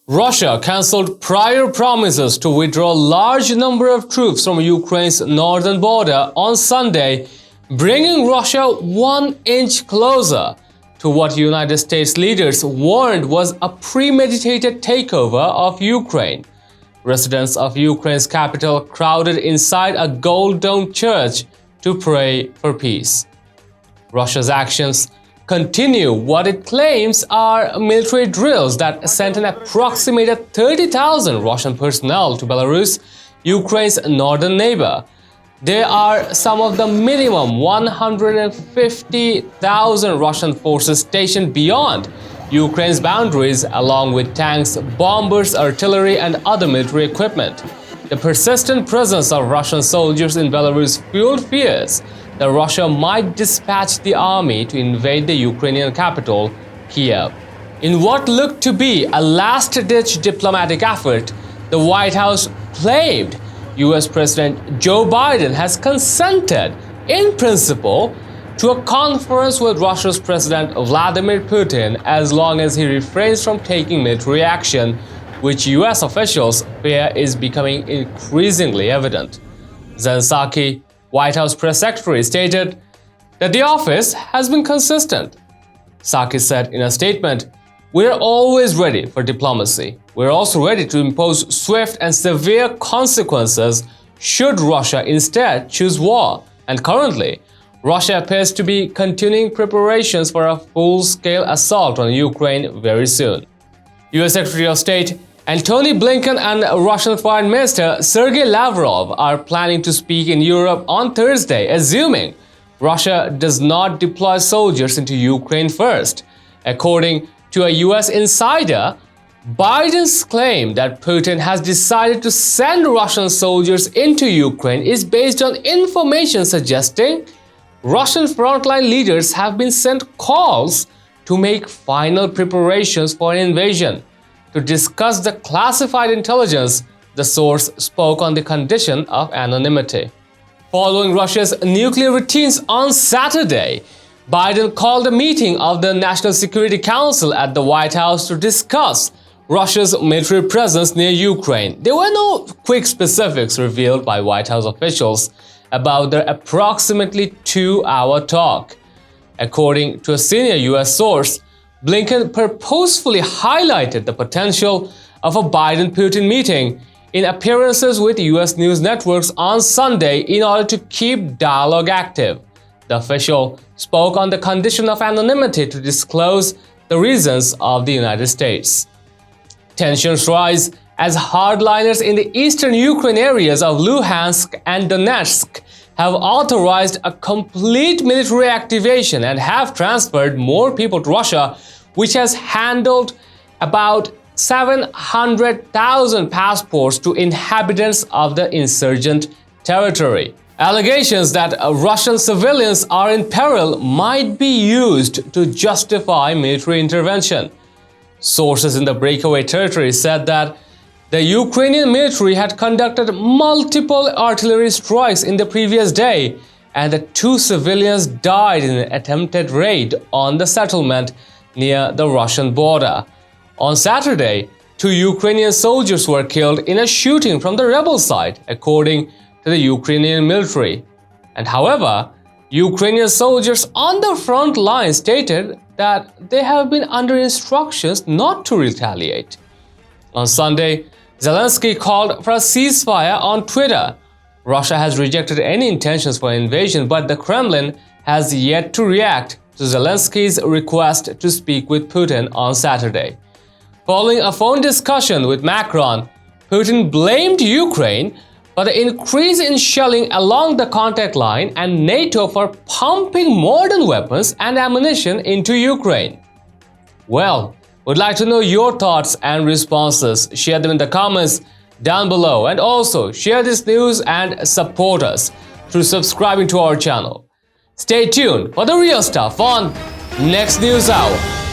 Russia cancelled prior promises to withdraw a large number of troops from Ukraine's northern border on Sunday, bringing Russia 1 inch closer to what United States leaders warned was a premeditated takeover of Ukraine. Residents of Ukraine's capital crowded inside a gold-domed church to pray for peace. Russia's actions continue what it claims are military drills that sent an approximated 30,000 Russian personnel to Belarus, Ukraine's northern neighbor. There are some of the minimum 150,000 Russian forces stationed beyond Ukraine's boundaries, along with tanks, bombers, artillery, and other military equipment. The persistent presence of Russian soldiers in Belarus fueled fears that Russia might dispatch the army to invade the Ukrainian capital, Kiev. In what looked to be a last-ditch diplomatic effort, the White House claimed US President Joe Biden has consented, in principle, to a conference with Russia's President Vladimir Putin as long as he refrains from taking military action, which US officials fear is becoming increasingly evident. Jen Psaki, White House press secretary, stated that the office has been consistent. Psaki said in a statement, "We are always ready for diplomacy. We are also ready to impose swift and severe consequences should Russia instead choose war. And currently, Russia appears to be continuing preparations for a full-scale assault on Ukraine very soon." US Secretary of State Antony Blinken and Russian Foreign Minister Sergei Lavrov are planning to speak in Europe on Thursday, assuming Russia does not deploy soldiers into Ukraine first. According to a US insider, Biden's claim that Putin has decided to send Russian soldiers into Ukraine is based on information suggesting Russian frontline leaders have been sent calls to make final preparations for an invasion. To discuss the classified intelligence, the source spoke on the condition of anonymity. Following Russia's nuclear routines on Saturday, Biden called a meeting of the National Security Council at the White House to discuss Russia's military presence near Ukraine. There were no quick specifics revealed by White House officials about their approximately 2-hour talk. According to a senior US source, Blinken purposefully highlighted the potential of a Biden-Putin meeting in appearances with US news networks on Sunday in order to keep dialogue active. The official spoke on the condition of anonymity to disclose the reasons of the United States. Tensions rise as hardliners in the eastern Ukraine areas of Luhansk and Donetsk have authorized a complete military activation and have transferred more people to Russia, which has handled about 700,000 passports to inhabitants of the insurgent territory. Allegations that Russian civilians are in peril might be used to justify military intervention. Sources in the breakaway territory said that the Ukrainian military had conducted multiple artillery strikes in the previous day, and that 2 civilians died in an attempted raid on the settlement near the Russian border. On Saturday, 2 Ukrainian soldiers were killed in a shooting from the rebel side, according to the Ukrainian military. And however, Ukrainian soldiers on the front line stated that they have been under instructions not to retaliate. On Sunday, Zelensky called for a ceasefire on Twitter. Russia has rejected any intentions for invasion, but the Kremlin has yet to react to Zelensky's request to speak with Putin on Saturday. Following a phone discussion with Macron, Putin blamed Ukraine for the increase in shelling along the contact line and NATO for pumping modern weapons and ammunition into Ukraine. Well, we'd like to know your thoughts and responses. Share them in the comments down below, and also share this news and support us through subscribing to our channel. Stay tuned for the real stuff on next News Hour.